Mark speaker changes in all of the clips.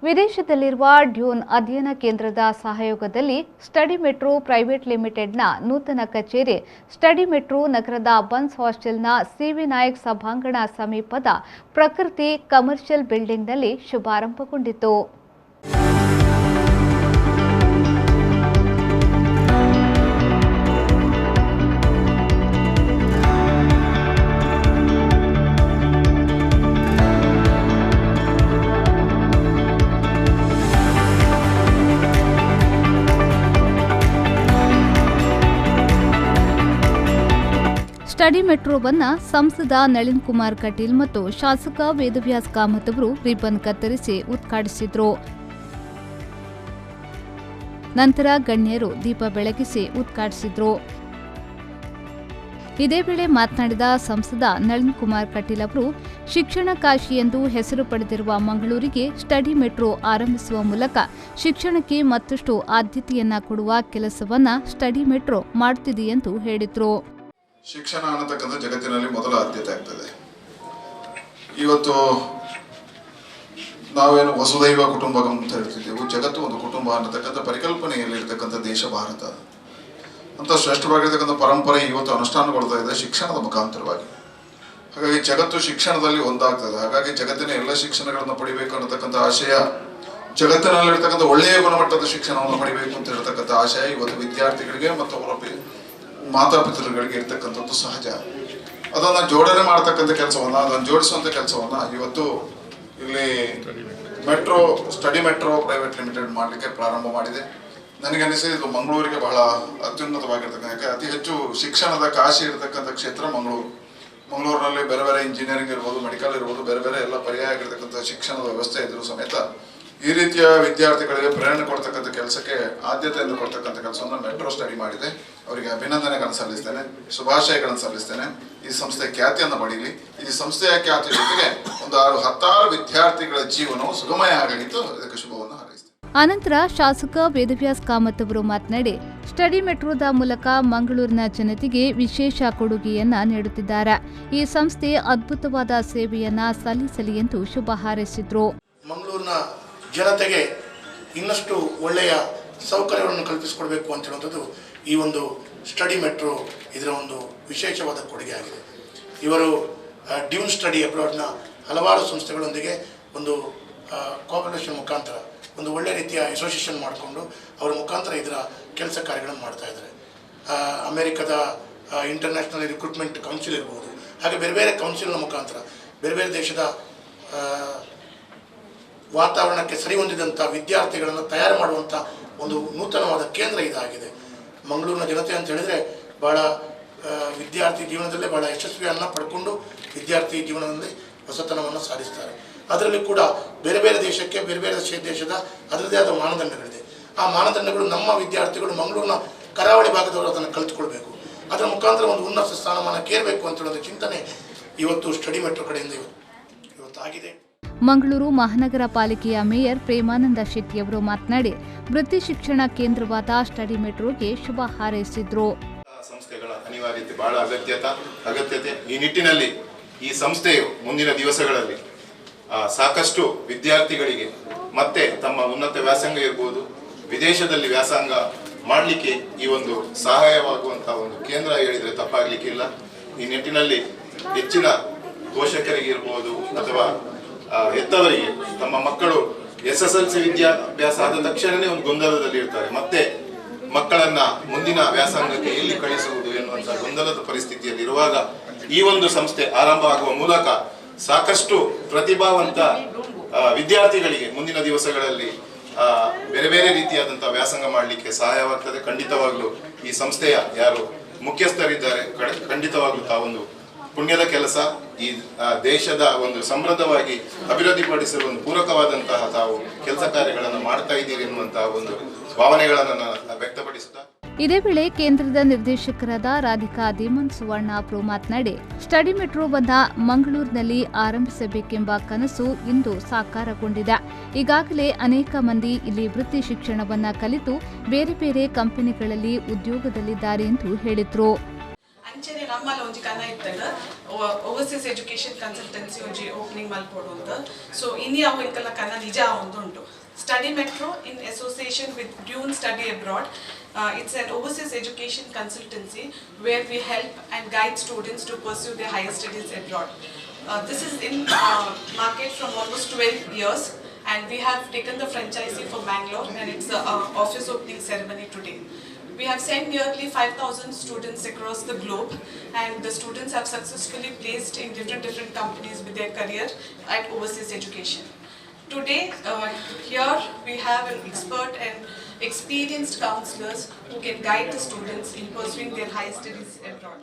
Speaker 1: ವಿದೇಶದಲ್ಲಿರುವ ಡ್ಯೂನ್ ಅಧ್ಯಯನ ಕೇಂದ್ರದ ಸಹಯೋಗದಲ್ಲಿ ಸ್ಟಡಿ ಮೆಟ್ರೋ ಪ್ರೈವೇಟ್ ಲಿಮಿಟೆಡ್ನ ನೂತನ ಕಚೇರಿ ಸ್ಟಡಿ ಮೆಟ್ರೋ ನಗರದ ಬನ್ಸ್ ಹಾಸ್ಟೆಲ್ನ ಸಿವಿ ನಾಯಕ್ ಸಭಾಂಗಣ ಸಮೀಪದ ಪ್ರಕೃತಿ ಕಮರ್ಷಿಯಲ್ ಬಿಲ್ಡಿಂಗ್ನಲ್ಲಿ ಶುಭಾರಂಭಗೊಂಡಿತು. ಸ್ಟಡಿ ಮೆಟ್ರೋವನ್ನು ಸಂಸದ ನಳಿನ್ ಕುಮಾರ್ ಕಟೀಲ್ ಮತ್ತು ಶಾಸಕ ವೇದವ್ಯಾಸ್ ಕಾಮತ್ ಅವರು ರಿಬ್ಬನ್ ಕತ್ತರಿಸಿ ಉದ್ಘಾಟಿಸಿದರು. ನಂತರ ಗಣ್ಯರು ದೀಪ ಬೆಳಗಿಸಿ ಉದ್ಘಾಟಿಸಿದರು. ಇದೇ ವೇಳೆ ಮಾತನಾಡಿದ ಸಂಸದ ನಳಿನ್ ಕುಮಾರ್ ಕಟೀಲ್ ಅವರು, ಶಿಕ್ಷಣ ಕಾಶಿ ಎಂದು ಹೆಸರು ಪಡೆದಿರುವ ಮಂಗಳೂರಿಗೆ ಸ್ಟಡಿ ಮೆಟ್ರೋ ಆರಂಭಿಸುವ ಮೂಲಕ ಶಿಕ್ಷಣಕ್ಕೆ ಮತ್ತಷ್ಟು ಆದ್ಯತೆಯನ್ನ ಕೊಡುವ ಕೆಲಸವನ್ನ ಸ್ಟಡಿ ಮೆಟ್ರೋ ಮಾಡುತ್ತಿದೆ ಎಂದು ಹೇಳಿದರು.
Speaker 2: ಶಿಕ್ಷಣ ಅನ್ನತಕ್ಕಂಥ ಜಗತ್ತಿನಲ್ಲಿ ಮೊದಲ ಆದ್ಯತೆ ಆಗ್ತದೆ. ಇವತ್ತು ನಾವೇನು ವಸುದೈವ ಕುಟುಂಬಕಂ ಅಂತ ಹೇಳ್ತಿದ್ದೆವು, ಜಗತ್ತು ಒಂದು ಕುಟುಂಬ ಅನ್ನತಕ್ಕಂಥ ಪರಿಕಲ್ಪನೆಯಲ್ಲಿರ್ತಕ್ಕಂಥ ದೇಶ ಭಾರತ ಅಂತ ಶ್ರೇಷ್ಠವಾಗಿರ್ತಕ್ಕಂಥ ಪರಂಪರೆ ಇವತ್ತು ಅನುಷ್ಠಾನಗೊಳ್ತಾ ಇದೆ ಶಿಕ್ಷಣದ ಮುಖಾಂತರವಾಗಿ. ಹಾಗಾಗಿ ಜಗತ್ತು ಶಿಕ್ಷಣದಲ್ಲಿ ಒಂದಾಗ್ತದೆ. ಹಾಗಾಗಿ ಜಗತ್ತಿನ ಎಲ್ಲ ಶಿಕ್ಷಣಗಳನ್ನು ಪಡಿಬೇಕು ಅನ್ನತಕ್ಕಂಥ ಆಶಯ, ಜಗತ್ತಿನಲ್ಲಿರ್ತಕ್ಕಂಥ ಒಳ್ಳೆಯ ಗುಣಮಟ್ಟದ ಶಿಕ್ಷಣವನ್ನು ಪಡಿಬೇಕು ಅಂತ ಹೇಳ್ತಕ್ಕಂಥ ಆಶಯ ಇವತ್ತು ವಿದ್ಯಾರ್ಥಿಗಳಿಗೆ ಮತ್ತು ಅವರ ಮಾತಾಪಿತೃಗಳಿಗೆ ಇರ್ತಕ್ಕಂಥದ್ದು ಸಹಜ. ಅದನ್ನು ಜೋಡಣೆ ಮಾಡ್ತಕ್ಕಂಥ ಕೆಲಸವನ್ನು, ಅದನ್ನು ಜೋಡಿಸುವಂಥ ಕೆಲಸವನ್ನು ಇವತ್ತು ಇಲ್ಲಿ ಸ್ಟಡಿ ಮೆಟ್ರೋ ಪ್ರೈವೇಟ್ ಲಿಮಿಟೆಡ್ ಮಾಡಲಿಕ್ಕೆ ಪ್ರಾರಂಭ ಮಾಡಿದೆ. ನನಗನ್ನಿಸಿ ಇದು ಮಂಗಳೂರಿಗೆ ಬಹಳ ಅತ್ಯುನ್ನತವಾಗಿರ್ತಕ್ಕಂಥ, ಅತಿ ಹೆಚ್ಚು ಶಿಕ್ಷಣದ ಕಾಶಿ ಇರತಕ್ಕಂಥ ಕ್ಷೇತ್ರ ಮಂಗಳೂರಿನಲ್ಲಿ ಬೇರೆ ಬೇರೆ ಇಂಜಿನಿಯರಿಂಗ್ ಇರ್ಬೋದು, ಮೆಡಿಕಲ್ ಇರ್ಬೋದು, ಬೇರೆ ಬೇರೆ ಎಲ್ಲ ಪರ್ಯಾಯ ಆಗಿರ್ತಕ್ಕಂಥ ಶಿಕ್ಷಣದ ವ್ಯವಸ್ಥೆ ಇದ್ರೂ ಸಮೇತ ಈ ರೀತಿಯ ವಿದ್ಯಾರ್ಥಿಗಳಿಗೆ ಪ್ರೇರಣೆ ಕೊಡ್ತಕ್ಕಂಥ ಕೆಲಸಕ್ಕೆ ಆದ್ಯತೆಯನ್ನು ಕೊಡ್ತಕ್ಕಂಥ ಕೆಲಸವನ್ನು ಮೆಟ್ರೋ ಸ್ಟಡಿ ಮಾಡಿದೆ. ಅವರಿಗೆ ಅಭಿನಂದನೆಗಳನ್ನು ಸಲ್ಲಿಸ್ತೇನೆ, ಶುಭಾಶಯಗಳನ್ನು ಸಲ್ಲಿಸ್ತೇನೆ. ಈ ಸಂಸ್ಥೆ ಖ್ಯಾತಿಯನ್ನು ಪಡೀಲಿ. ಈ ಸಂಸ್ಥೆಯ ಖ್ಯಾತಿ ಜೊತೆಗೆ ಒಂದು 10 ವಿದ್ಯಾರ್ಥಿಗಳ ಜೀವನವು ಸುಗಮಯ ಆಗಲಿದ್ದು ಇದಕ್ಕೆ ಶುಭವನ್ನು ಹಾರೈಸ್ತೇನೆ.
Speaker 1: ಅನಂತರ ಶಾಸಕ ವೇದವ್ಯಾಸ್ ಕಾಮತ್ ಅವರು ಮಾತನಾಡಿ, ಸ್ಟಡಿ ಮೆಟ್ರೋದ ಮೂಲಕ ಮಂಗಳೂರಿನ ಜನತೆಗೆ ವಿಶೇಷ ಕೊಡುಗೆಯನ್ನ ನೀಡುತ್ತಿದ್ದಾರೆ. ಈ ಸಂಸ್ಥೆ ಅದ್ಭುತವಾದ ಸೇವೆಯನ್ನ ಸಲ್ಲಿಸಲಿ ಎಂದು ಶುಭ ಹಾರೈಸಿದ್ರು.
Speaker 3: ಮಂಗಳೂರಿನ ಜನತೆಗೆ ಇನ್ನಷ್ಟು ಒಳ್ಳೆಯ ಸೌಕರ್ಯಗಳನ್ನು ಕಲ್ಪಿಸಿಕೊಡ್ಬೇಕು ಅಂತ ಹೇಳುವಂಥದ್ದು ಈ ಒಂದು ಸ್ಟಡಿ ಮೆಟ್ರೋ ಇದರ ಒಂದು ವಿಶೇಷವಾದ ಕೊಡುಗೆ ಆಗಿದೆ. ಇವರು ಡ್ಯೂನ್ ಸ್ಟಡಿ ಅಬ್ರಾಡ್ನ ಹಲವಾರು ಸಂಸ್ಥೆಗಳೊಂದಿಗೆ ಒಂದು ಕೋಆಪರೇಷನ್ ಮುಖಾಂತರ ಒಂದು ಒಳ್ಳೆಯ ರೀತಿಯ ಅಸೋಸಿಯೇಷನ್ ಮಾಡಿಕೊಂಡು ಅವರ ಮುಖಾಂತರ ಇದರ ಕೆಲಸ ಕಾರ್ಯಗಳನ್ನು ಮಾಡ್ತಾ ಇದ್ದಾರೆ. ಅಮೆರಿಕದ ಇಂಟರ್ನ್ಯಾಷನಲ್ ರಿಕ್ರೂಟ್ಮೆಂಟ್ ಕೌನ್ಸಿಲ್ ಇರ್ಬೋದು, ಹಾಗೆ ಬೇರೆ ಬೇರೆ ಕೌನ್ಸಿಲ್ನ ಮುಖಾಂತರ ಬೇರೆ ಬೇರೆ ದೇಶದ ವಾತಾವರಣಕ್ಕೆ ಸರಿ ಹೊಂದಿದಂಥ ವಿದ್ಯಾರ್ಥಿಗಳನ್ನು ತಯಾರು ಮಾಡುವಂಥ ಒಂದು ನೂತನವಾದ ಕೇಂದ್ರ ಇದಾಗಿದೆ. ಮಂಗಳೂರಿನ ಜನತೆ ಅಂತ ಹೇಳಿದರೆ ಭಾಳ ವಿದ್ಯಾರ್ಥಿ ಜೀವನದಲ್ಲೇ ಭಾಳ ಯಶಸ್ವಿಯನ್ನು ಪಡ್ಕೊಂಡು ವಿದ್ಯಾರ್ಥಿ ಜೀವನದಲ್ಲಿ ಹೊಸತನವನ್ನು ಸಾಧಿಸ್ತಾರೆ. ಅದರಲ್ಲಿ ಕೂಡ ಬೇರೆ ಬೇರೆ ದೇಶಕ್ಕೆ ಬೇರೆ ಬೇರೆ ದೇಶದ ಅದರದ್ದೇ ಆದ ಮಾನದಂಡಗಳಿದೆ. ಆ ಮಾನದಂಡಗಳು ನಮ್ಮ ವಿದ್ಯಾರ್ಥಿಗಳು ಮಂಗಳೂರಿನ ಕರಾವಳಿ ಭಾಗದವರು ಅದನ್ನು ಕಲಿತುಕೊಳ್ಬೇಕು, ಅದರ ಮುಖಾಂತರ ಒಂದು ಉನ್ನತ ಸ್ಥಾನಮಾನಕ್ಕೆ ಏರಬೇಕು ಅಂತ ಹೇಳೋದು ಚಿಂತನೆ ಇವತ್ತು ಸ್ಟಡಿ ಮೆಟ್ರೋ ಕಡೆಯಿಂದ ಇವತ್ತು ಆಗಿದೆ.
Speaker 1: ಮಂಗಳೂರು ಮಹಾನಗರ ಪಾಲಿಕೆಯ ಮೇಯರ್ ಪ್ರೇಮಾನಂದ ಶೆಟ್ಟಿ ಅವರು ಮಾತನಾಡಿ, ವೃತ್ತಿ ಶಿಕ್ಷಣ ಕೇಂದ್ರವಾದ ಸ್ಟಡಿ ಮೆಟ್ರೋಗೆ ಶುಭ ಹಾರೈಸಿದ್ರು.
Speaker 4: ಸಂಸ್ಥೆಗಳ ಅನಿವಾರ್ಯತೆ ಬಹಳ ಅಗತ್ಯತೆ. ಈ ನಿಟ್ಟಿನಲ್ಲಿ ಈ ಸಂಸ್ಥೆಯು ಮುಂದಿನ ದಿವಸಗಳಲ್ಲಿ ಸಾಕಷ್ಟು ವಿದ್ಯಾರ್ಥಿಗಳಿಗೆ ಮತ್ತೆ ತಮ್ಮ ಉನ್ನತ ವ್ಯಾಸಂಗ ಇರ್ಬೋದು, ವಿದೇಶದಲ್ಲಿ ವ್ಯಾಸಂಗ ಮಾಡಲಿಕ್ಕೆ ಈ ಒಂದು ಸಹಾಯವಾಗುವಂತಹ ಒಂದು ಕೇಂದ್ರ ಹೇಳಿದರೆ ತಪ್ಪಾಗಲಿಕ್ಕಿಲ್ಲ. ಈ ನಿಟ್ಟಿನಲ್ಲಿ ಹೆಚ್ಚಿನ ಪೋಷಕರಿಗೆ ಇರ್ಬೋದು ಅಥವಾ ಹೆತ್ತವರಿಗೆ ತಮ್ಮ ಮಕ್ಕಳು SSLC ವಿದ್ಯಾಭ್ಯಾಸ ಆದ ತಕ್ಷಣವೇ ಒಂದು ಗೊಂದಲದಲ್ಲಿ ಇರ್ತಾರೆ. ಮತ್ತೆ ಮಕ್ಕಳನ್ನ ಮುಂದಿನ ವ್ಯಾಸಂಗಕ್ಕೆ ಎಲ್ಲಿ ಕಳಿಸುವುದು ಎನ್ನುವಂತಹ ಗೊಂದಲದ ಪರಿಸ್ಥಿತಿಯಲ್ಲಿ ಇರುವಾಗ ಈ ಒಂದು ಸಂಸ್ಥೆ ಆರಂಭ ಆಗುವ ಮೂಲಕ ಸಾಕಷ್ಟು ಪ್ರತಿಭಾವಂತ ವಿದ್ಯಾರ್ಥಿಗಳಿಗೆ ಮುಂದಿನ ದಿವಸಗಳಲ್ಲಿ ಬೇರೆ ಬೇರೆ ರೀತಿಯಾದಂತಹ ವ್ಯಾಸಂಗ ಮಾಡಲಿಕ್ಕೆ ಸಹಾಯವಾಗ್ತದೆ. ಖಂಡಿತವಾಗ್ಲೂ ಈ ಸಂಸ್ಥೆಯ ಯಾರು ಮುಖ್ಯಸ್ಥರಿದ್ದಾರೆ ಖಂಡಿತವಾಗ್ಲೂ ತಾವೊಂದು ಪುಣ್ಯದ ಕೆಲಸ, ಈ ದೇಶದ ಒಂದು ಸಮೃದ್ಧವಾಗಿ ಅಭಿವೃದ್ಧಿಪಡಿಸಲು ಒಂದು ಪೂರಕವಾದಂತಹ ತಾವು ಕೆಲಸ ಕಾರ್ಯಗಳನ್ನು ಮಾಡ್ತಾ ಇದ್ದೀರಿ ಎನ್ನುವಂತಹ ಒಂದು ಭಾವನೆಗಳನ್ನು ವ್ಯಕ್ತಪಡಿಸುತ್ತಾ
Speaker 1: ಇದೇ ವೇಳೆ ಕೇಂದ್ರದ ನಿರ್ದೇಶಕರಾದ ರಾಧಿಕಾ ಧೀಮನ್ ಸುವರ್ಣ ಅವರು ಮಾತನಾಡಿ, ಸ್ಟಡಿ ಮೆಟ್ರೋವನ್ನು ಮಂಗಳೂರಿನಲ್ಲಿ ಆರಂಭಿಸಬೇಕೆಂಬ ಕನಸು ಇಂದು ಸಾಕಾರಗೊಂಡಿದೆ. ಈಗಾಗಲೇ ಅನೇಕ ಮಂದಿ ಇಲ್ಲಿ ವೃತ್ತಿ ಶಿಕ್ಷಣವನ್ನ ಕಲಿತು ಬೇರೆ ಬೇರೆ ಕಂಪನಿಗಳಲ್ಲಿ ಉದ್ಯೋಗದಲ್ಲಿದ್ದಾರೆ ಎಂದು ಹೇಳಿದರು.
Speaker 5: ಅಂಚನೆ ನಮ್ಮಲ್ಲಿ ಒಂಜಿ ಕನ ಇತ್ತಂಡ ಓವರ್ಸೀಸ್ ಎಜುಕೇಶನ್ ಕನ್ಸಲ್ಟೆನ್ಸಿ ಒಂಜಿ ಓಪನಿಂಗ್ ಮಲ್ಪೋಡು ಅಂತ. ಸೊ ಇನ್ನಿ ಅವು ಇಂಕಲ್ಲ ಕನ ನಿಜ ಒಂದು ಉಂಟು. Study Metro in association with Dune Study Abroad. It's an overseas education consultancy where we help and guide students to pursue their higher studies abroad. This is in market from almost 12 years, and we have taken the franchisee for Bangalore, and it's the office opening ceremony today. We have sent nearly 5,000 students across the globe, and the students have successfully placed in different companies with their career at overseas education. Today, here we have an expert and experienced counselors who can guide the students in pursuing their higher studies abroad.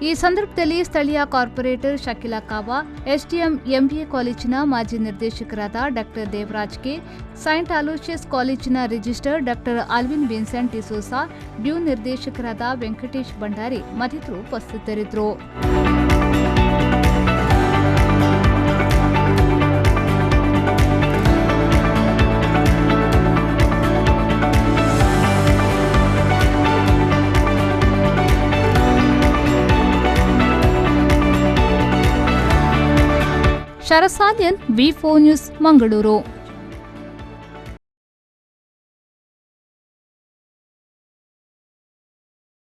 Speaker 1: ಈ ಸಂದರ್ಭದಲ್ಲಿ ಸ್ಥಳೀಯ corporator Shakila Kava, SDM MBA ಕಾಲೇಜಿನ ಮಾಜಿ ನಿರ್ದೇಶಕರಾದ doctor Devaraj K, saint Aloysius ಕಾಲೇಜಿನ register doctor Alvin Vincent D'Souza, ಡ್ಯೂನ್ ನಿರ್ದೇಶಕರಾದ ವೆಂಕಟೇಶ್ ಭಂಡಾರಿ ಮತ್ತಿತರರು ಉಪಸ್ಥಿತರಿದ್ದರು. ಶರಸಾದ್ಯನ್ V4 ನ್ಯೂಸ್ ಮಂಗಳೂರು.